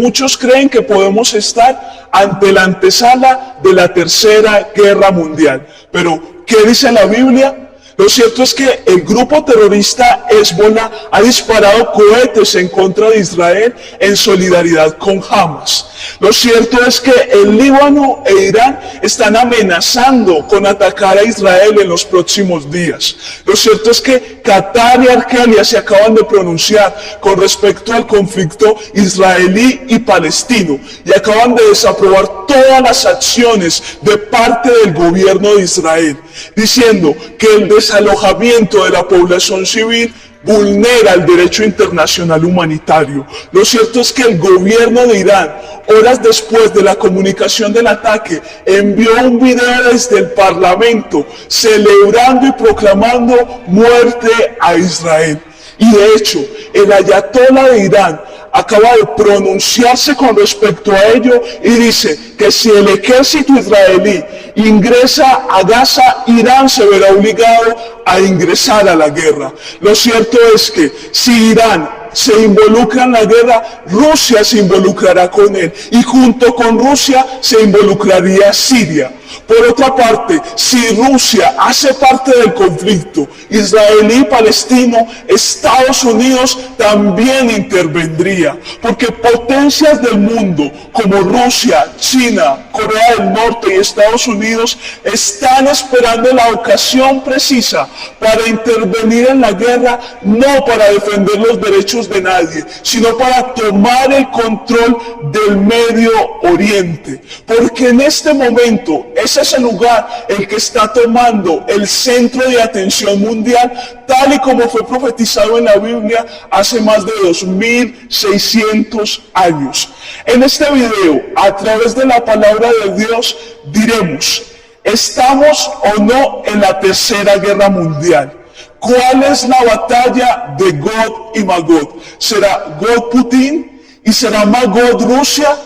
muchos creen que podemos estar ante la antesala de la Tercera Guerra Mundial. Pero, ¿qué dice la Biblia? Lo cierto es que el grupo terrorista Hezbollah ha disparado cohetes en contra de Israel en solidaridad con Hamas. Lo cierto es que el Líbano e Irán están amenazando con atacar a Israel en los próximos días. Lo cierto es que Qatar y Argelia se acaban de pronunciar con respecto al conflicto israelí y palestino y acaban de desaprobar todas las acciones de parte del gobierno de Israel, diciendo que el desalojamiento de la población civil vulnera el derecho internacional humanitario. Lo cierto es que el gobierno de Irán, horas después de la comunicación del ataque, envió un video desde el Parlamento celebrando y proclamando muerte a Israel. Y de hecho, el ayatolá de Irán acaba de pronunciarse con respecto a ello y dice que si el ejército israelí ingresa a Gaza, Irán se verá obligado a ingresar a la guerra. Lo cierto es que si Irán se involucra en la guerra, Rusia se involucrará con él y junto con Rusia se involucraría Siria. Por otra parte, si Rusia hace parte del conflicto israelí-palestino, Estados Unidos también intervendría, porque potencias del mundo como Rusia, China, Corea del Norte y Estados Unidos están esperando la ocasión precisa para intervenir en la guerra, no para defender los derechos de nadie, sino para tomar el control del Medio Oriente, porque en este momento ese es el lugar el que está tomando el centro de atención mundial, tal y como fue profetizado en la Biblia hace más de 2600 años. En este video, a través de la palabra de Dios, diremos, ¿estamos o no en la Tercera Guerra Mundial? ¿Cuál es la batalla de Gog y Magog? ¿Será Gog Putin y será Magog Rusia?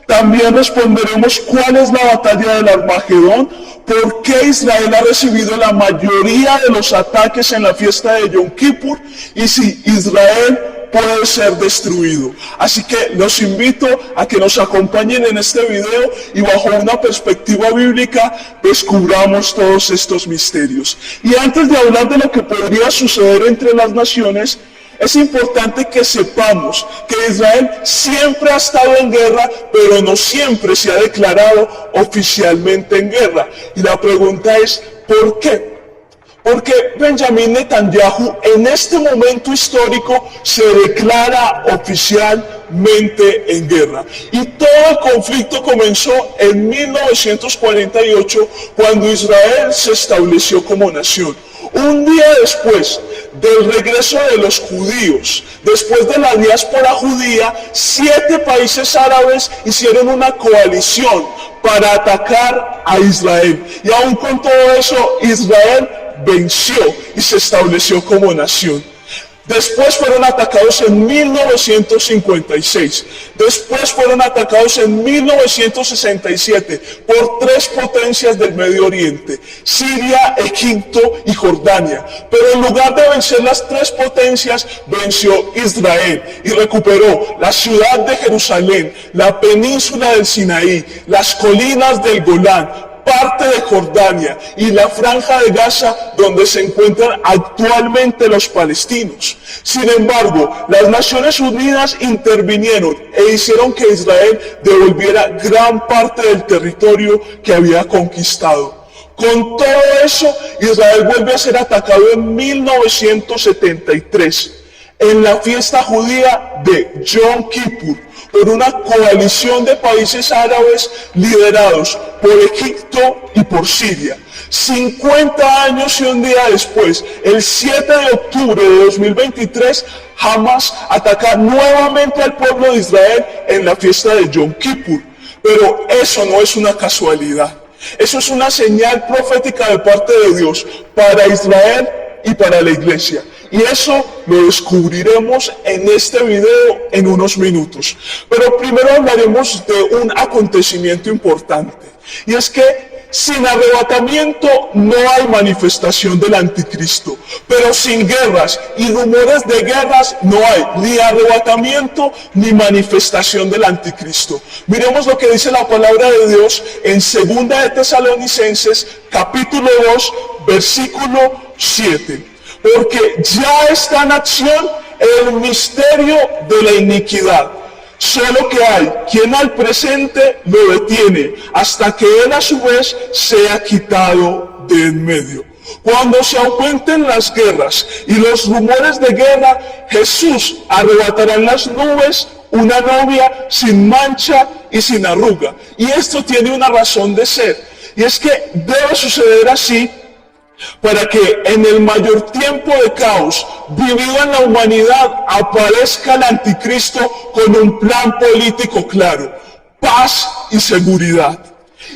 También responderemos cuál es la batalla del Armagedón, por qué Israel ha recibido la mayoría de los ataques en la fiesta de Yom Kippur y si Israel puede ser destruido. Así que los invito a que nos acompañen en este video y bajo una perspectiva bíblica descubramos todos estos misterios. Y antes de hablar de lo que podría suceder entre las naciones, es importante que sepamos que Israel siempre ha estado en guerra, pero no siempre se ha declarado oficialmente en guerra. Y la pregunta es, ¿por qué? Porque Benjamín Netanyahu en este momento histórico se declara oficialmente en guerra. Y todo el conflicto comenzó en 1948, cuando Israel se estableció como nación. Un día después del regreso de los judíos, después de la diáspora judía, 7 países árabes hicieron una coalición para atacar a Israel. Y aún con todo eso, Israel venció y se estableció como nación. Después fueron atacados en 1956, después fueron atacados en 1967 por 3 potencias del Medio Oriente, Siria, Egipto y Jordania. Pero en lugar de vencer las 3 potencias, venció Israel y recuperó la ciudad de Jerusalén, la península del Sinaí, las colinas del Golán, parte de Jordania y la franja de Gaza, donde se encuentran actualmente los palestinos. Sin embargo, las Naciones Unidas intervinieron e hicieron que Israel devolviera gran parte del territorio que había conquistado. Con todo eso, Israel vuelve a ser atacado en 1973, en la fiesta judía de Yom Kippur, por una coalición de países árabes liderados por Egipto y por Siria. 50 años y un día después, el 7 de octubre de 2023, Hamas ataca nuevamente al pueblo de Israel en la fiesta de Yom Kippur. Pero eso no es una casualidad. Eso es una señal profética de parte de Dios para Israel y para la iglesia. Y eso lo descubriremos en este video en unos minutos. Pero primero hablaremos de un acontecimiento importante. Y es que sin arrebatamiento no hay manifestación del anticristo, pero sin guerras y rumores de guerras no hay ni arrebatamiento ni manifestación del anticristo. Miremos lo que dice la palabra de Dios en 2 de Tesalonicenses capítulo 2 versículo 7. Porque ya está en acción el misterio de la iniquidad. Solo que hay quien al presente lo detiene hasta que él a su vez sea quitado de en medio. Cuando se aumenten las guerras y los rumores de guerra, Jesús arrebatará en las nubes una novia sin mancha y sin arruga. Y esto tiene una razón de ser. Y es que debe suceder así para que en el mayor tiempo de caos vivido en la humanidad aparezca el anticristo con un plan político claro, paz y seguridad.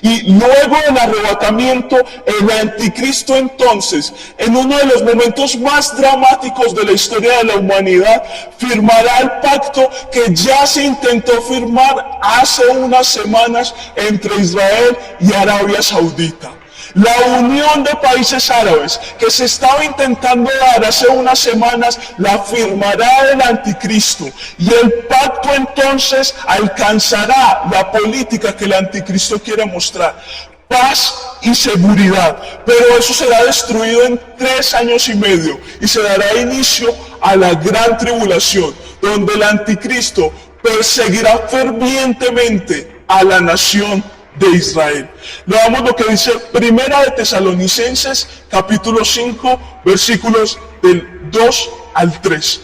Y luego del arrebatamiento, el anticristo entonces, en uno de los momentos más dramáticos de la historia de la humanidad, firmará el pacto que ya se intentó firmar hace unas semanas entre Israel y Arabia Saudita. La unión de países árabes que se estaba intentando dar hace unas semanas la firmará el anticristo y el pacto entonces alcanzará la política que el anticristo quiere mostrar. Paz y seguridad, pero eso será destruido en 3 años y medio y se dará inicio a la gran tribulación, donde el anticristo perseguirá fervientemente a la nación de Israel. Leamos lo que dice 1 de Tesalonicenses capítulo 5 versículos del 2 al 3.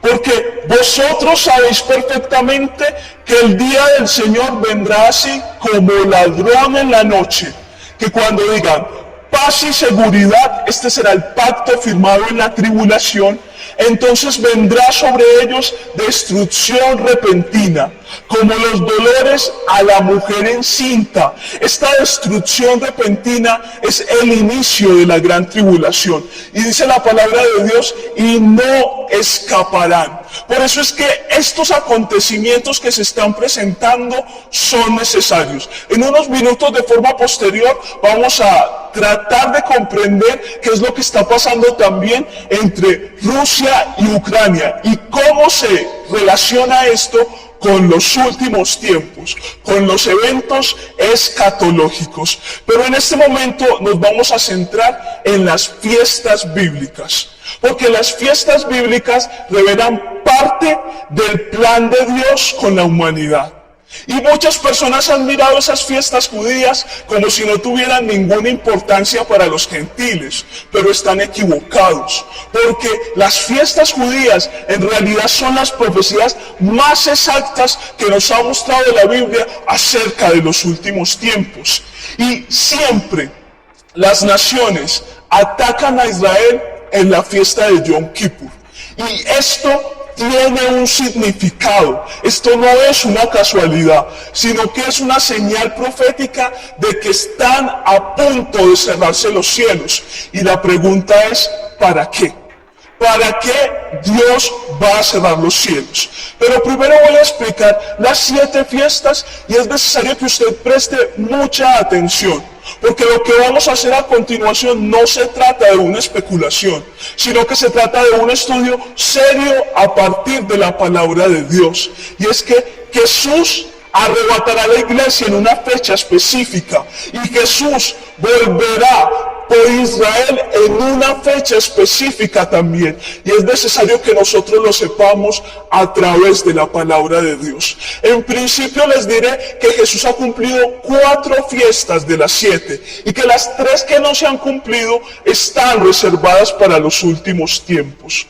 Porque vosotros sabéis perfectamente que el día del Señor vendrá así como ladrón en la noche, que cuando digan paz y seguridad, este será el pacto firmado en la tribulación, entonces vendrá sobre ellos destrucción repentina, como los dolores a la mujer encinta. Esta destrucción repentina es el inicio de la gran tribulación. Y dice la palabra de Dios, y no escaparán. Por eso es que estos acontecimientos que se están presentando son necesarios. En unos minutos de forma posterior vamos a tratar de comprender qué es lo que está pasando también entre Rusia y Ucrania y cómo se relaciona esto con los últimos tiempos, con los eventos escatológicos. Pero en este momento nos vamos a centrar en las fiestas bíblicas, porque las fiestas bíblicas revelan parte del plan de Dios con la humanidad. Y muchas personas han mirado esas fiestas judías como si no tuvieran ninguna importancia para los gentiles, pero están equivocados, porque las fiestas judías en realidad son las profecías más exactas que nos ha mostrado la Biblia acerca de los últimos tiempos. Y siempre las naciones atacan a Israel en la fiesta de Yom Kippur. Y esto tiene un significado. Esto no es una casualidad, sino que es una señal profética de que están a punto de cerrarse los cielos. Y la pregunta es, ¿para qué? ¿Para qué Dios va a cerrar los cielos? Pero primero voy a explicar las 7 fiestas y es necesario que usted preste mucha atención. Porque lo que vamos a hacer a continuación no se trata de una especulación, sino que se trata de un estudio serio a partir de la palabra de Dios. Y es que Jesús arrebatará a la iglesia en una fecha específica y Jesús volverá por Israel en una fecha específica también. Y es necesario que nosotros lo sepamos a través de la palabra de Dios. En principio les diré que Jesús ha cumplido 4 fiestas de las 7 y que las 3 que no se han cumplido están reservadas para los últimos tiempos.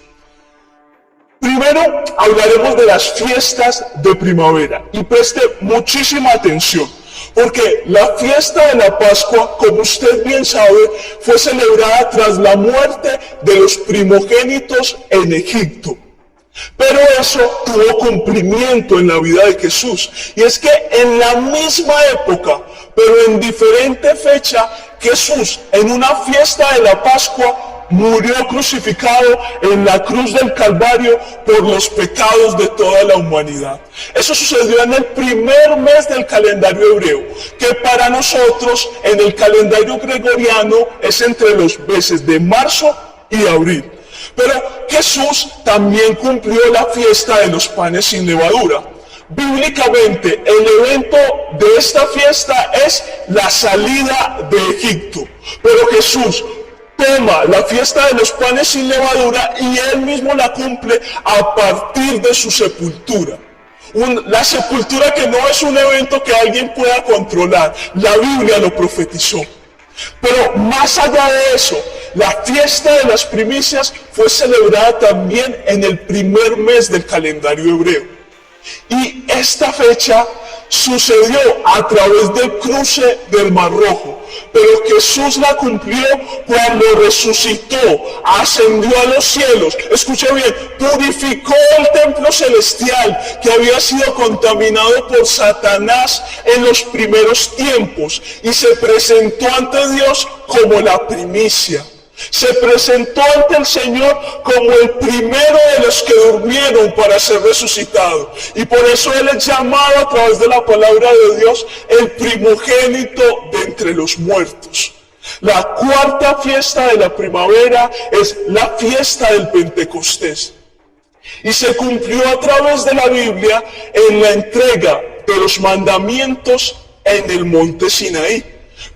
Primero hablaremos de las fiestas de primavera y preste muchísima atención. Porque la fiesta de la Pascua, como usted bien sabe, fue celebrada tras la muerte de los primogénitos en Egipto. Pero eso tuvo cumplimiento en la vida de Jesús. Y es que en la misma época, pero en diferente fecha, Jesús en una fiesta de la Pascua murió crucificado en la cruz del Calvario por los pecados de toda la humanidad. Eso sucedió en el primer mes del calendario hebreo, que para nosotros en el calendario gregoriano es entre los meses de marzo y abril. Pero Jesús también cumplió la fiesta de los panes sin levadura. Bíblicamente, el evento de esta fiesta es la salida de Egipto. Pero Jesús toma la fiesta de los panes sin levadura y él mismo la cumple a partir de su sepultura. La sepultura que no es un evento que alguien pueda controlar. La Biblia lo profetizó. Pero más allá de eso, la fiesta de las primicias fue celebrada también en el primer mes del calendario hebreo. Y esta fecha sucedió a través del cruce del Mar Rojo. Pero Jesús la cumplió cuando resucitó, ascendió a los cielos. Escuche bien, purificó el templo celestial que había sido contaminado por Satanás en los primeros tiempos y se presentó ante Dios como la primicia. Se presentó ante el Señor como el primero de los que durmieron para ser resucitado. Y por eso Él es llamado a través de la palabra de Dios el primogénito de entre los muertos. La cuarta fiesta de la primavera es la fiesta del Pentecostés. Y se cumplió a través de la Biblia en la entrega de los mandamientos en el monte Sinaí.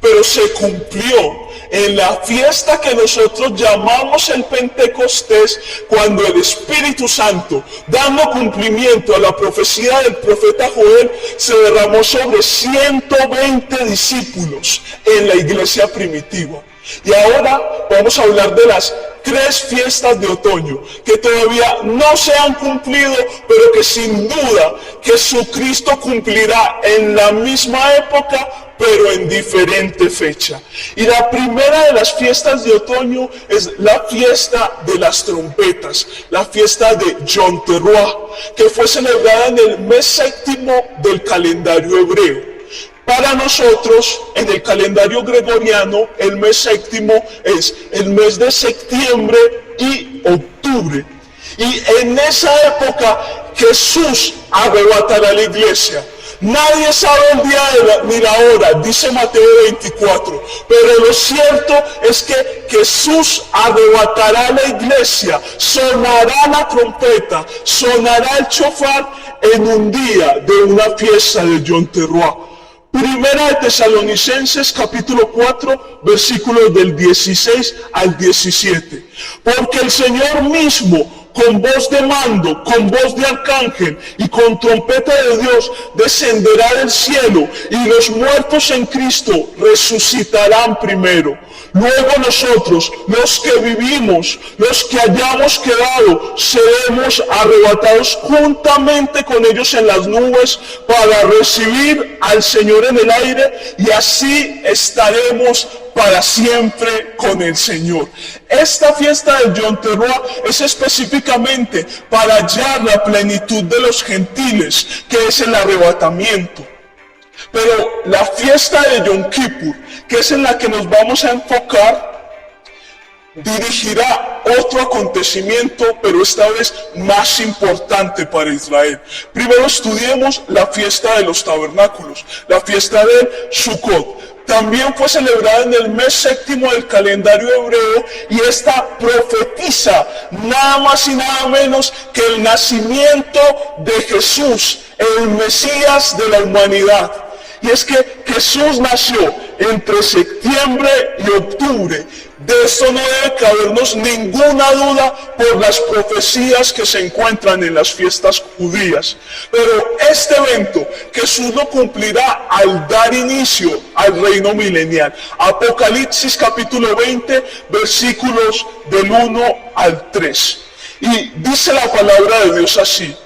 Pero se cumplió en la fiesta que nosotros llamamos el Pentecostés, cuando el Espíritu Santo, dando cumplimiento a la profecía del profeta Joel, se derramó sobre 120 discípulos en la iglesia primitiva. Y ahora vamos a hablar de las 3 fiestas de otoño que todavía no se han cumplido, pero que sin duda Jesucristo cumplirá en la misma época, pero en diferente fecha. Y la primera de las fiestas de otoño es la fiesta de las trompetas, la fiesta de Yom Teruah, que fue celebrada en el mes séptimo del calendario hebreo. Para nosotros, en el calendario gregoriano, el mes séptimo es el mes de septiembre y octubre. Y en esa época Jesús arrebatará la iglesia. Nadie sabe el día ni la hora, dice Mateo 24, pero lo cierto es que Jesús arrebatará la iglesia, sonará la trompeta, sonará el shofar en un día de una fiesta de Yom Teruah. Primera de Tesalonicenses capítulo 4, versículos del 16 al 17. Porque el Señor mismo, con voz de mando, con voz de arcángel y con trompeta de Dios, descenderá del cielo, y los muertos en Cristo resucitarán primero. Luego nosotros, los que vivimos, los que hayamos quedado, seremos arrebatados juntamente con ellos en las nubes para recibir al Señor en el aire, y así estaremos para siempre con el Señor. Esta fiesta del Yom Teruah es específicamente para hallar la plenitud de los gentiles, que es el arrebatamiento. Pero la fiesta de Yom Kippur, que es en la que nos vamos a enfocar, dirigirá otro acontecimiento, pero esta vez más importante para Israel. Primero estudiemos la fiesta de los tabernáculos, la fiesta de Sukkot. También fue celebrada en el mes séptimo del calendario hebreo, y esta profetiza nada más y nada menos que el nacimiento de Jesús, el Mesías de la humanidad. Y es que Jesús nació entre septiembre y octubre. De esto no debe cabernos ninguna duda por las profecías que se encuentran en las fiestas judías. Pero este evento Jesús lo cumplirá al dar inicio al reino milenial. Apocalipsis capítulo 20, versículos del 1 al 3. Y dice la palabra de Dios así: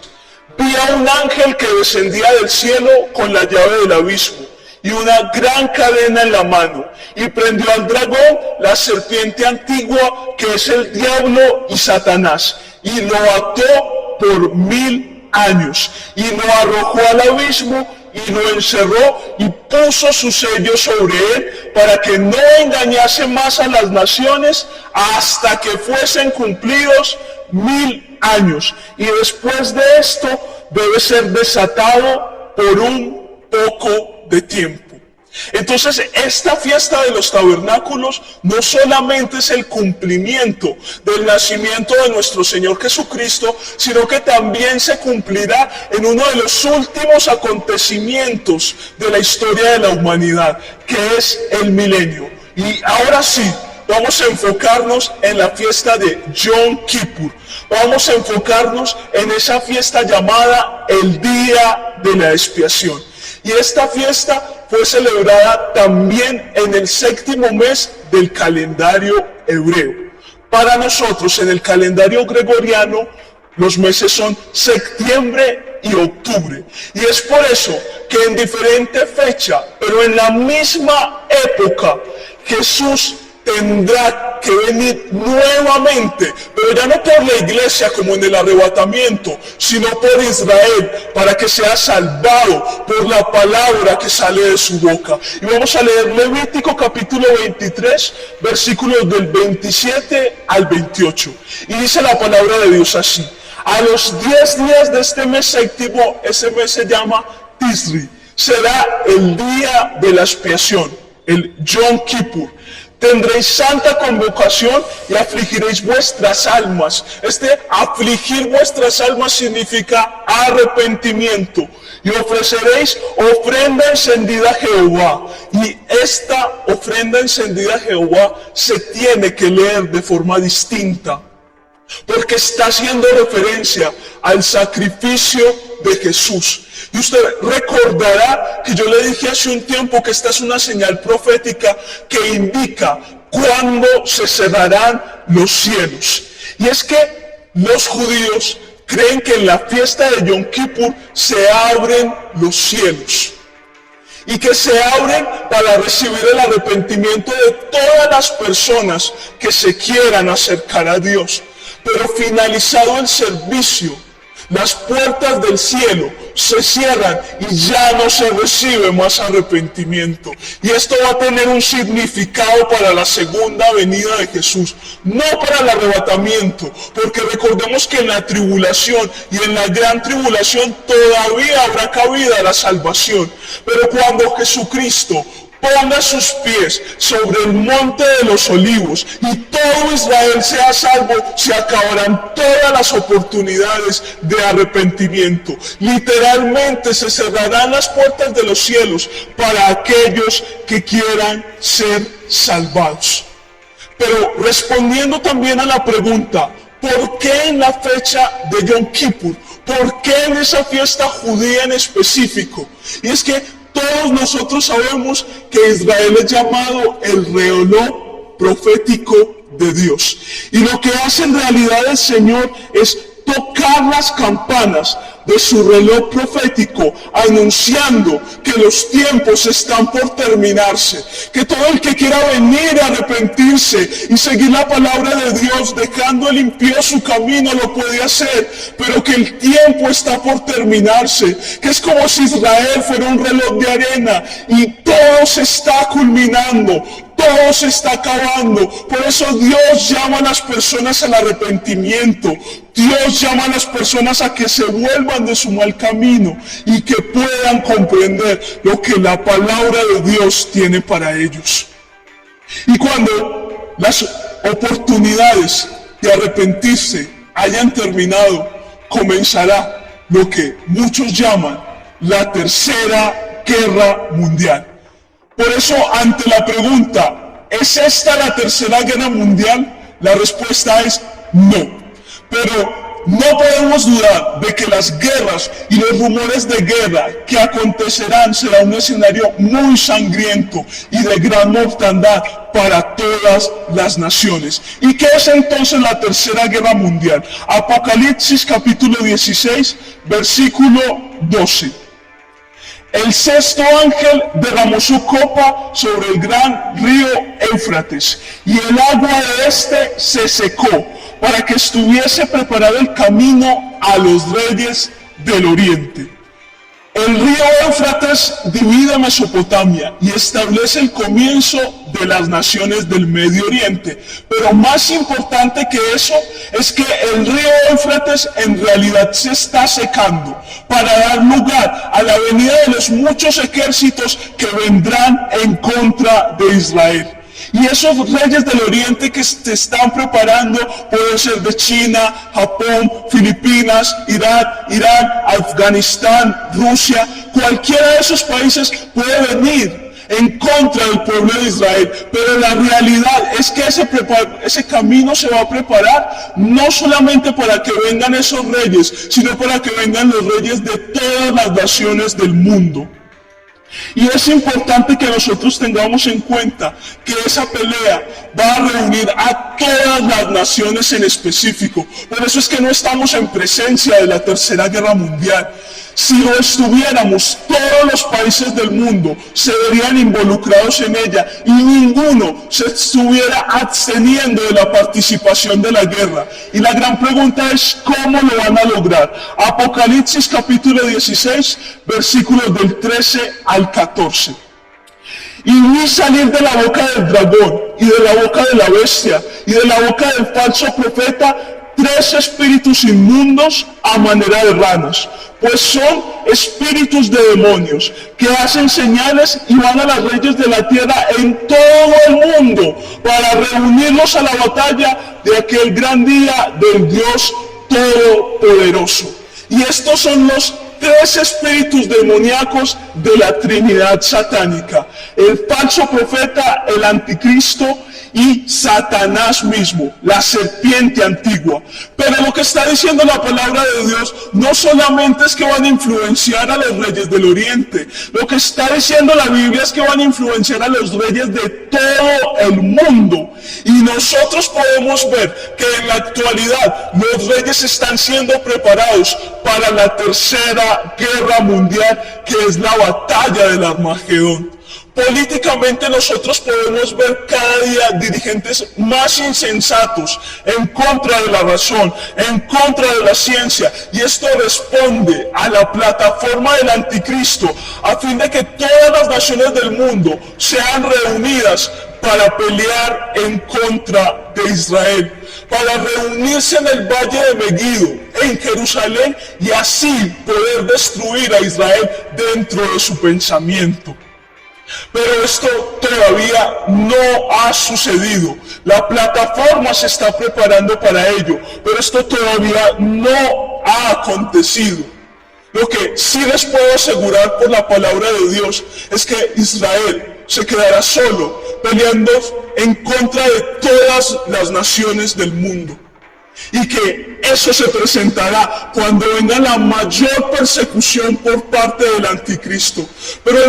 vi a un ángel que descendía del cielo con la llave del abismo y una gran cadena en la mano, y prendió al dragón, la serpiente antigua, que es el diablo y Satanás, y lo ató por 1000 años, y lo arrojó al abismo, y lo encerró, y puso su sello sobre él, para que no engañase más a las naciones, hasta que fuesen cumplidos 1000 años. Y después de esto, debe ser desatado por un poco de tiempo. Entonces, esta fiesta de los tabernáculos no solamente es el cumplimiento del nacimiento de nuestro Señor Jesucristo, sino que también se cumplirá en uno de los últimos acontecimientos de la historia de la humanidad, que es el milenio. Y ahora sí, vamos a enfocarnos en la fiesta de Yom Kippur. Vamos a enfocarnos en esa fiesta llamada el Día de la Expiación. Y esta fiesta fue celebrada también en el 7º mes del calendario hebreo. Para nosotros, en el calendario gregoriano, los meses son septiembre y octubre. Y es por eso que en diferente fecha, pero en la misma época, Jesús tendrá que venir nuevamente, pero ya no por la iglesia como en el arrebatamiento, sino por Israel, para que sea salvado por la palabra que sale de su boca. Y vamos a leer Levítico capítulo 23, versículos del 27 al 28. Y dice la palabra de Dios así: a los 10 días de este mes séptimo, ese mes se llama Tisri, será el día de la expiación, el Yom Kippur. Tendréis santa convocación y afligiréis vuestras almas. Afligir vuestras almas significa arrepentimiento. Y ofreceréis ofrenda encendida a Jehová. Y esta ofrenda encendida a Jehová se tiene que leer de forma distinta, porque está haciendo referencia al sacrificio de Jesús. Y usted recordará que yo le dije hace un tiempo que esta es una señal profética que indica cuándo se cerrarán los cielos. Y es que los judíos creen que en la fiesta de Yom Kippur se abren los cielos. Y que se abren para recibir el arrepentimiento de todas las personas que se quieran acercar a Dios. Pero finalizado el servicio, las puertas del cielo se cierran y ya no se recibe más arrepentimiento. Y esto va a tener un significado para la segunda venida de Jesús, no para el arrebatamiento, porque recordemos que en la tribulación y en la gran tribulación todavía habrá cabida la salvación. Pero cuando Jesucristo ponga sus pies sobre el monte de los olivos y todo Israel sea salvo, se acabarán todas las oportunidades de arrepentimiento. Literalmente se cerrarán las puertas de los cielos para aquellos que quieran ser salvados. Pero respondiendo también a la pregunta, ¿por qué en la fecha de Yom Kippur? ¿Por qué en esa fiesta judía en específico? Y es que todos nosotros sabemos que Israel es llamado el reloj profético de Dios. Y lo que hace en realidad el Señor es tocar las campanas de su reloj profético, anunciando que los tiempos están por terminarse, que todo el que quiera venir a arrepentirse y seguir la palabra de Dios, dejando el impío su camino, lo puede hacer, pero que el tiempo está por terminarse, que es como si Israel fuera un reloj de arena y todo se está culminando, todo se está acabando. Por eso Dios llama a las personas al arrepentimiento. Dios llama a las personas a que se vuelvan de su mal camino y que puedan comprender lo que la palabra de Dios tiene para ellos. Y cuando las oportunidades de arrepentirse hayan terminado, comenzará lo que muchos llaman la Tercera Guerra Mundial. Por eso, ante la pregunta, ¿es esta la Tercera Guerra Mundial? La respuesta es no. Pero no podemos dudar de que las guerras y los rumores de guerra que acontecerán será un escenario muy sangriento y de gran mortandad para todas las naciones. ¿Y qué es entonces la Tercera Guerra Mundial? Apocalipsis capítulo 16, versículo 12. El sexto ángel derramó su copa sobre el gran río Éufrates, y el agua de este se secó, para que estuviese preparado el camino a los reyes del Oriente. El río Éufrates divide Mesopotamia y establece el comienzo de las naciones del Medio Oriente. Pero más importante que eso es que el río Éufrates en realidad se está secando para dar lugar a la venida de los muchos ejércitos que vendrán en contra de Israel. Y esos reyes del Oriente que se están preparando pueden ser de China, Japón, Filipinas, Irán, Afganistán, Rusia. Cualquiera de esos países puede venir en contra del pueblo de Israel. Pero la realidad es que ese camino se va a preparar no solamente para que vengan esos reyes, sino para que vengan los reyes de todas las naciones del mundo. Y es importante que nosotros tengamos en cuenta que esa pelea va a reunir a todas las naciones en específico. Por eso es que no estamos en presencia de la Tercera Guerra Mundial. Si lo estuviéramos, todos los países del mundo se verían involucrados en ella y ninguno se estuviera absteniendo de la participación de la guerra. Y la gran pregunta es, ¿cómo lo van a lograr? Apocalipsis capítulo 16, versículos del 13 al 14. Y vi salir de la boca del dragón, y de la boca de la bestia, y de la boca del falso profeta, 3 espíritus inmundos a manera de ranas, pues son espíritus de demonios, que hacen señales y van a los reyes de la tierra en todo el mundo, para reunirlos a la batalla de aquel gran día del Dios Todopoderoso. Y estos son los 3 espíritus demoníacos de la Trinidad satánica: el falso profeta, el anticristo y Satanás mismo, la serpiente antigua. Pero lo que está diciendo la palabra de Dios no solamente es que van a influenciar a los reyes del Oriente. Lo que está diciendo la Biblia es que van a influenciar a los reyes de todo el mundo. Y nosotros podemos ver que en la actualidad los reyes están siendo preparados para la Tercera Guerra Mundial, que es la batalla del Armagedón. Políticamente nosotros podemos ver cada día dirigentes más insensatos en contra de la razón, en contra de la ciencia, y esto responde a la plataforma del anticristo a fin de que todas las naciones del mundo sean reunidas para pelear en contra de Israel, para reunirse en el valle de Megiddo, en Jerusalén, y así poder destruir a Israel dentro de su pensamiento. Pero esto todavía no ha sucedido. La plataforma se está preparando para ello, pero esto todavía no ha acontecido. Lo que sí les puedo asegurar por la palabra de Dios es que Israel se quedará solo, peleando en contra de todas las naciones del mundo. Y que eso se presentará cuando venga la mayor persecución por parte del anticristo. Pero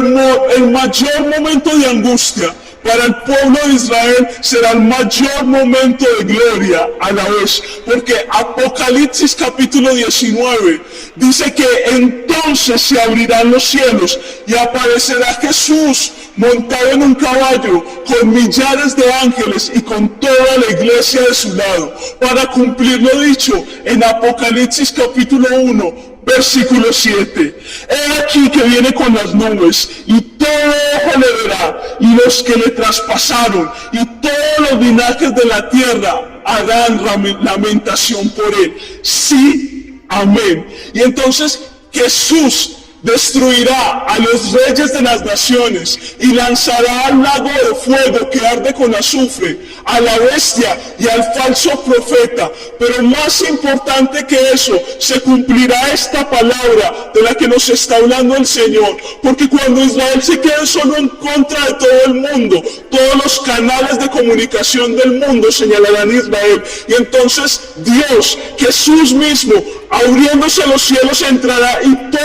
el mayor momento de angustia para el pueblo de Israel será el mayor momento de gloria a la vez. Porque Apocalipsis capítulo 19 dice que entonces se abrirán los cielos y aparecerá Jesús montado en un caballo, con millares de ángeles y con toda la iglesia de su lado, para cumplir lo dicho en Apocalipsis capítulo 1, versículo 7. He aquí que viene con las nubes, y todo ojo le verá, y los que le traspasaron, y todos los linajes de la tierra harán lamentación por él. Sí, amén. Y entonces Jesús destruirá a los reyes de las naciones y lanzará al lago de fuego que arde con azufre, a la bestia y al falso profeta. Pero más importante que eso, se cumplirá esta palabra de la que nos está hablando el Señor. Porque cuando Israel se quede solo en contra de todo el mundo, todos los canales de comunicación del mundo señalarán a Israel. Y entonces Dios, Jesús mismo, abriéndose los cielos, entrará y todo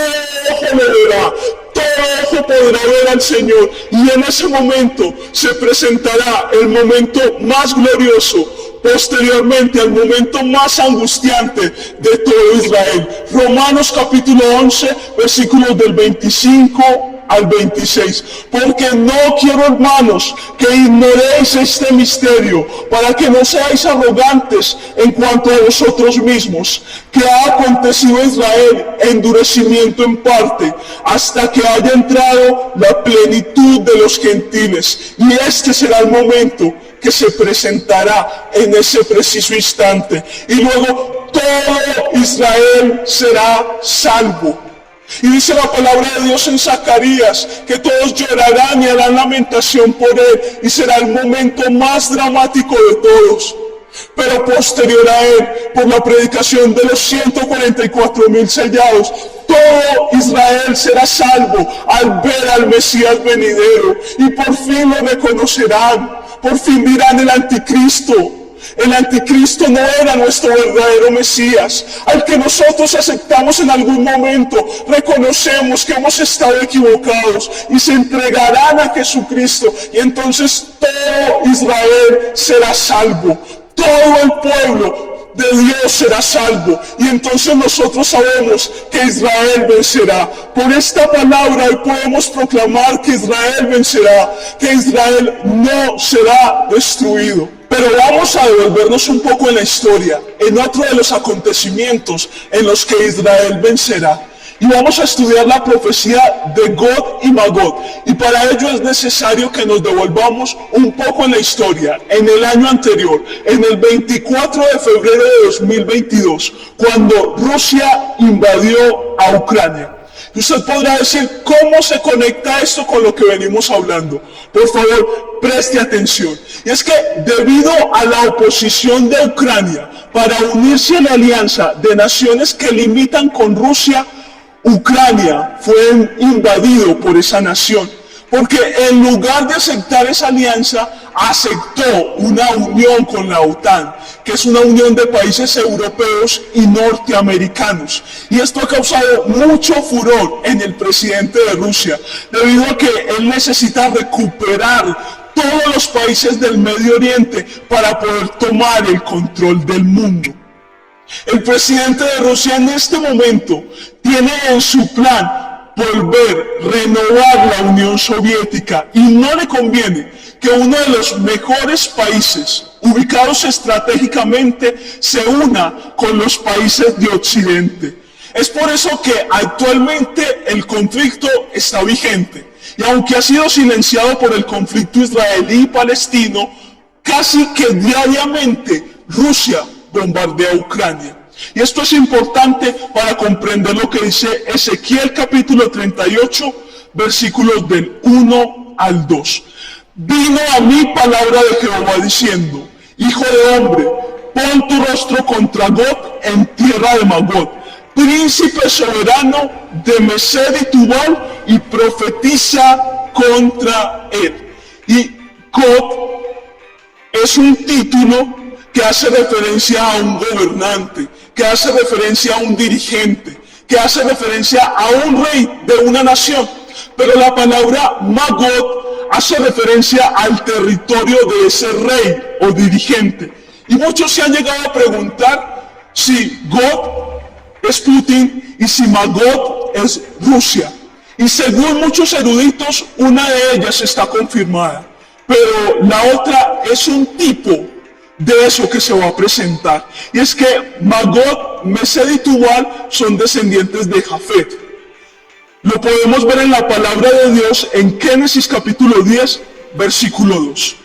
ojo le verá, todo ojo podrá ver al Señor, y en ese momento se presentará el momento más glorioso, posteriormente al momento más angustiante de todo Israel. Romanos capítulo 11, versículos del 25 al 26. Porque no quiero, hermanos, que ignoréis este misterio, para que no seáis arrogantes en cuanto a vosotros mismos, que ha acontecido a Israel endurecimiento en parte, hasta que haya entrado la plenitud de los gentiles. Y este será el momento que se presentará en ese preciso instante. Y luego todo Israel será salvo. Y dice la palabra de Dios en Zacarías que todos llorarán y harán lamentación por él, y será el momento más dramático de todos. Pero posterior a él, por la predicación de los 144,000 sellados, todo Israel será salvo al ver al Mesías venidero, y por fin lo reconocerán, por fin dirán: el anticristo. El anticristo no era nuestro verdadero Mesías, al que nosotros aceptamos en algún momento, reconocemos que hemos estado equivocados y se entregarán a Jesucristo, y entonces todo Israel será salvo, todo el pueblo de Dios será salvo, y entonces nosotros sabemos que Israel vencerá. Por esta palabra hoy podemos proclamar que Israel vencerá, que Israel no será destruido. Pero vamos a devolvernos un poco en la historia, en otro de los acontecimientos en los que Israel vencerá. Y vamos a estudiar la profecía de Gog y Magog. Y para ello es necesario que nos devolvamos un poco en la historia, en el año anterior, en el 24 de febrero de 2022, cuando Rusia invadió a Ucrania. Y usted podrá decir: ¿cómo se conecta esto con lo que venimos hablando? Por favor, preste atención. Y es que debido a la oposición de Ucrania para unirse a la alianza de naciones que limitan con Rusia, Ucrania fue invadido por esa nación. Porque en lugar de aceptar esa alianza, aceptó una unión con la OTAN, que es una unión de países europeos y norteamericanos. Y esto ha causado mucho furor en el presidente de Rusia, debido a que él necesita recuperar todos los países del Medio Oriente para poder tomar el control del mundo. El presidente de Rusia en este momento tiene en su plan renovar la Unión Soviética, y no le conviene que uno de los mejores países ubicados estratégicamente se una con los países de Occidente. Es por eso que actualmente el conflicto está vigente, y aunque ha sido silenciado por el conflicto israelí y palestino, casi que diariamente Rusia bombardea Ucrania. Y esto es importante para comprender lo que dice Ezequiel capítulo 38, versículos del 1 al 2. Vino a mí palabra de Jehová diciendo: Hijo de hombre, pon tu rostro contra Gog en tierra de Magog, príncipe soberano de Mesed y Tubal, y profetiza contra él. Y Gog es un título que hace referencia a un gobernante, que hace referencia a un dirigente, que hace referencia a un rey de una nación. Pero la palabra Magog hace referencia al territorio de ese rey o dirigente. Y muchos se han llegado a preguntar si Gog es Putin y si Magog es Rusia. Y según muchos eruditos, una de ellas está confirmada, pero la otra es un tipo de eso que se va a presentar. Y es que Magog, Mesed y Tubal son descendientes de Jafet. Lo podemos ver en la palabra de Dios en Génesis capítulo 10, versículo 2.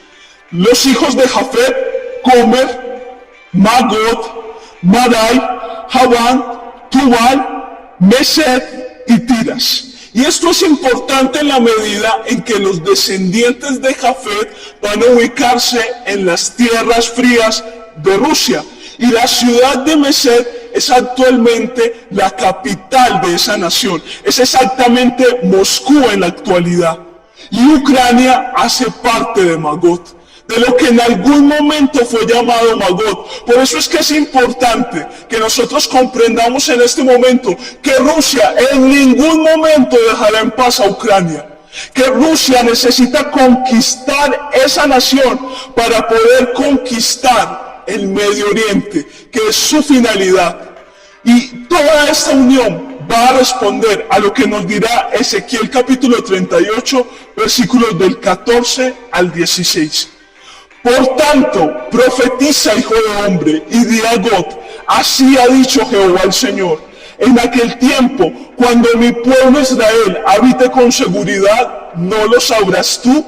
Los hijos de Jafet: Gomer, Magog, Madai, Javán, Tubal, Mesed y Tiras. Y esto es importante en la medida en que los descendientes de Jafet van a ubicarse en las tierras frías de Rusia. Y la ciudad de Mesed es actualmente la capital de esa nación. Es exactamente Moscú en la actualidad. Y Ucrania hace parte de Magog, de lo que en algún momento fue llamado Magog. Por eso es que es importante que nosotros comprendamos en este momento que Rusia en ningún momento dejará en paz a Ucrania. Que Rusia necesita conquistar esa nación para poder conquistar el Medio Oriente, que es su finalidad. Y toda esta unión va a responder a lo que nos dirá Ezequiel capítulo 38, versículos del 14 al 16. Por tanto, profetiza, hijo de hombre, y di a Gog, así ha dicho Jehová el Señor. En aquel tiempo, cuando mi pueblo Israel habite con seguridad, ¿no lo sabrás tú?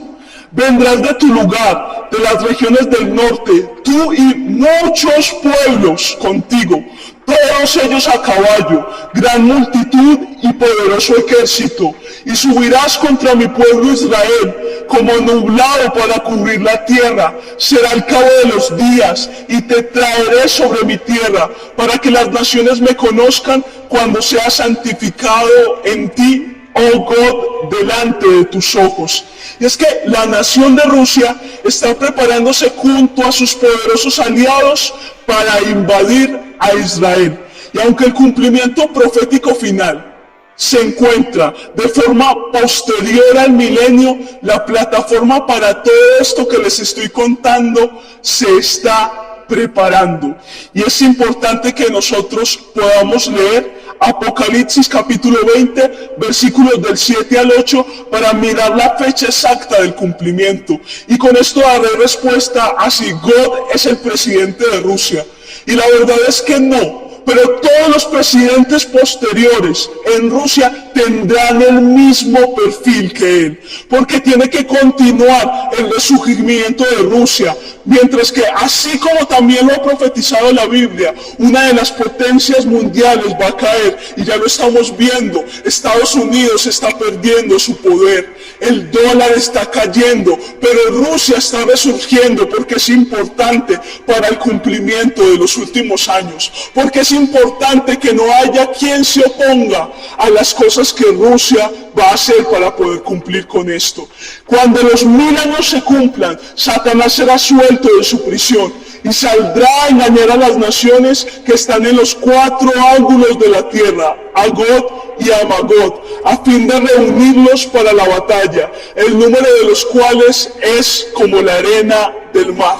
Vendrás de tu lugar, de las regiones del norte, tú y muchos pueblos contigo, todos ellos a caballo, gran multitud y poderoso ejército, y subirás contra mi pueblo Israel, como nublado para cubrir la tierra. Será el cabo de los días, y te traeré sobre mi tierra, para que las naciones me conozcan cuando sea santificado en ti, oh God, delante de tus ojos. Y es que la nación de Rusia está preparándose junto a sus poderosos aliados para invadir a Israel. Y aunque el cumplimiento profético final se encuentra de forma posterior al milenio, la plataforma para todo esto que les estoy contando se está preparando. Y es importante que nosotros podamos leer Apocalipsis capítulo 20, versículos del 7 al 8, para mirar la fecha exacta del cumplimiento. Y con esto daré respuesta a si Gog es el presidente de Rusia. Y la verdad es que no. Pero todos los presidentes posteriores en Rusia tendrán el mismo perfil que él, porque tiene que continuar el resurgimiento de Rusia, mientras que, así como también lo ha profetizado la Biblia, una de las potencias mundiales va a caer, y ya lo estamos viendo. Estados Unidos está perdiendo su poder, el dólar está cayendo, pero Rusia está resurgiendo, porque es importante para el cumplimiento de los últimos años, porque es importante que no haya quien se oponga a las cosas que Rusia va a hacer para poder cumplir con esto. Cuando los 1000 años se cumplan, Satanás será suelto de su prisión y saldrá a engañar a las naciones que están en los 4 ángulos de la tierra, a Gog y a Magog, a fin de reunirlos para la batalla, el número de los cuales es como la arena del mar.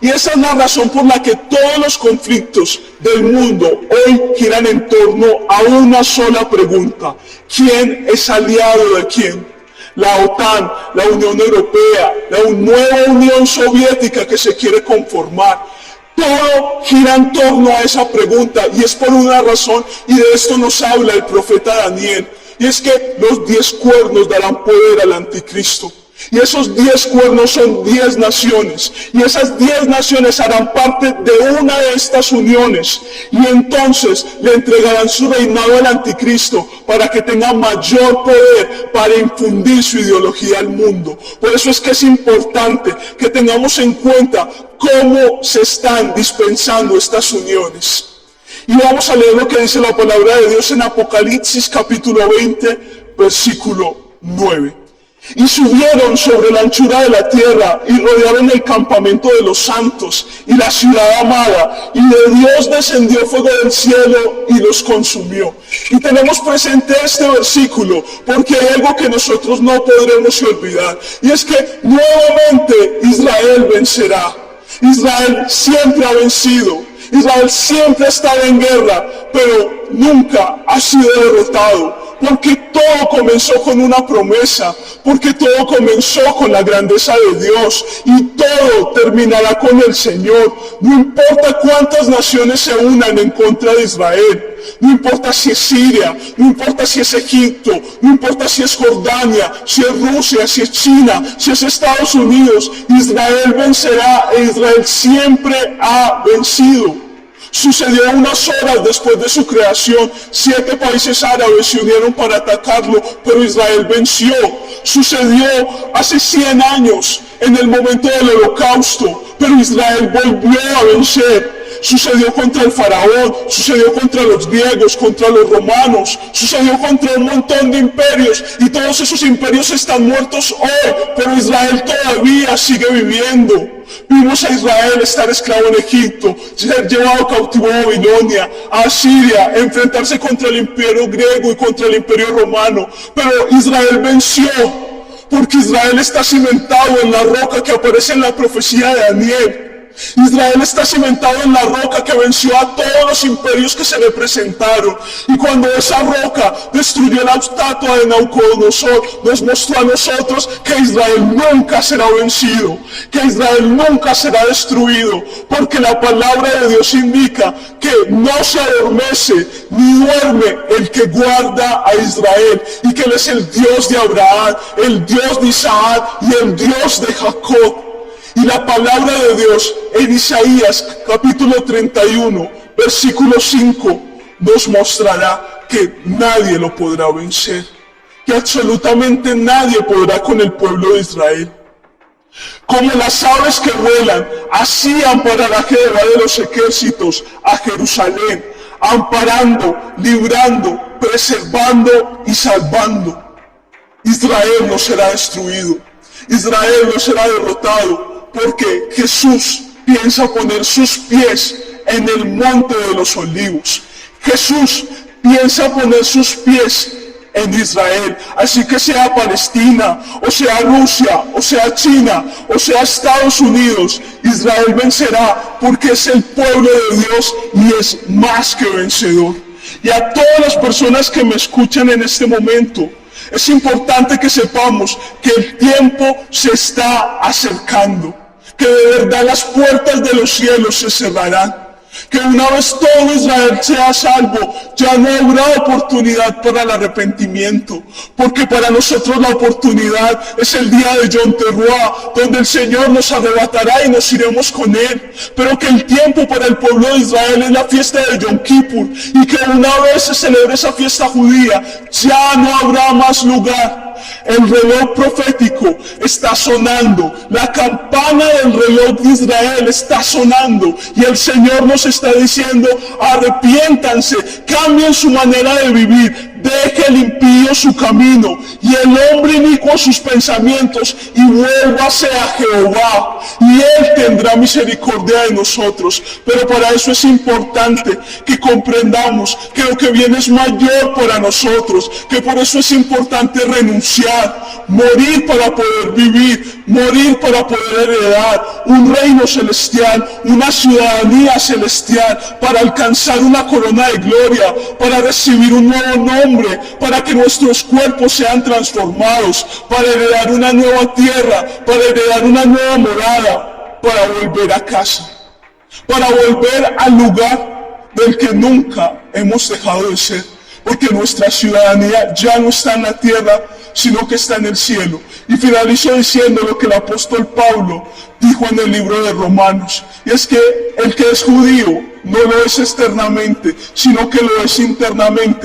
Y esa es la razón por la que todos los conflictos del mundo hoy giran en torno a una sola pregunta: ¿quién es aliado de quién? La OTAN, la Unión Europea, la nueva Unión Soviética que se quiere conformar. Todo gira en torno a esa pregunta, y es por una razón, y de esto nos habla el profeta Daniel. Y es que los 10 cuernos darán poder al anticristo. Y esos 10 cuernos son 10 naciones. Y esas 10 naciones harán parte de una de estas uniones. Y entonces le entregarán su reinado al anticristo para que tenga mayor poder para infundir su ideología al mundo. Por eso es que es importante que tengamos en cuenta cómo se están dispensando estas uniones. Y vamos a leer lo que dice la palabra de Dios en Apocalipsis capítulo 20, versículo 9. Y subieron sobre la anchura de la tierra y rodearon el campamento de los santos y la ciudad amada, y de Dios descendió fuego del cielo y los consumió. Y tenemos presente este versículo porque hay algo que nosotros no podremos olvidar, y es que nuevamente Israel vencerá. Israel siempre ha vencido. Israel siempre ha estado en guerra, pero nunca ha sido derrotado. Porque todo comenzó con una promesa, porque todo comenzó con la grandeza de Dios, y todo terminará con el Señor. No importa cuántas naciones se unan en contra de Israel, no importa si es Siria, no importa si es Egipto, no importa si es Jordania, si es Rusia, si es China, si es Estados Unidos, Israel vencerá, e Israel siempre ha vencido. Sucedió unas horas después de su creación. 7 países árabes se unieron para atacarlo, pero Israel venció. Sucedió hace 100 años, en el momento del holocausto, pero Israel volvió a vencer. Sucedió contra el faraón, sucedió contra los griegos, contra los romanos, sucedió contra un montón de imperios, y todos esos imperios están muertos hoy, pero Israel todavía sigue viviendo. Vimos a Israel estar esclavo en Egipto, ser llevado cautivo a Babilonia, a Asiria, enfrentarse contra el imperio griego y contra el imperio romano, pero Israel venció, porque Israel está cimentado en la roca que aparece en la profecía de Daniel. Israel está cimentado en la roca que venció a todos los imperios que se le presentaron. Y cuando esa roca destruyó la estatua de Nabucodonosor, nos mostró a nosotros que Israel nunca será vencido, que Israel nunca será destruido, porque la palabra de Dios indica que no se adormece ni duerme el que guarda a Israel, y que Él es el Dios de Abraham, el Dios de Isaac y el Dios de Jacob. Y la palabra de Dios en Isaías capítulo 31, versículo 5, nos mostrará que nadie lo podrá vencer, que absolutamente nadie podrá con el pueblo de Israel. Como las aves que vuelan, así amparará Jehová de los ejércitos a Jerusalén, amparando, librando, preservando y salvando. Israel no será destruido, Israel no será derrotado, porque Jesús piensa poner sus pies en el monte de los olivos. Jesús piensa poner sus pies en Israel. Así que sea Palestina, o sea Rusia, o sea China, o sea Estados Unidos, Israel vencerá, porque es el pueblo de Dios y es más que vencedor. Y a todas las personas que me escuchan en este momento, es importante que sepamos que el tiempo se está acercando, que de verdad las puertas de los cielos se cerrarán, que una vez todo Israel sea salvo, ya no habrá oportunidad para el arrepentimiento, porque para nosotros la oportunidad es el día de Yom Teruah, donde el Señor nos arrebatará y nos iremos con Él, pero que el tiempo para el pueblo de Israel es la fiesta de Yom Kippur, y que una vez se celebre esa fiesta judía, ya no habrá más lugar. El reloj profético está sonando, la campana del reloj de Israel está sonando, y el Señor nos está diciendo: arrepiéntanse, cambien su manera de vivir, deje el impío su camino y el hombre inicuo sus pensamientos, y vuélvase a Jehová, y Él tendrá misericordia de nosotros. Pero para eso es importante que comprendamos que lo que viene es mayor para nosotros, que por eso es importante renunciar, morir para poder vivir, morir para poder heredar un reino celestial, una ciudadanía celestial, para alcanzar una corona de gloria, para recibir un nuevo nombre, para que nuestros cuerpos sean transformados, para heredar una nueva tierra, para heredar una nueva morada, para volver a casa, para volver al lugar del que nunca hemos dejado de ser, porque nuestra ciudadanía ya no está en la tierra, sino que está en el cielo. Y finalizo diciendo lo que el apóstol Pablo dijo en el libro de Romanos, y es que el que es judío no lo es externamente, sino que lo es internamente.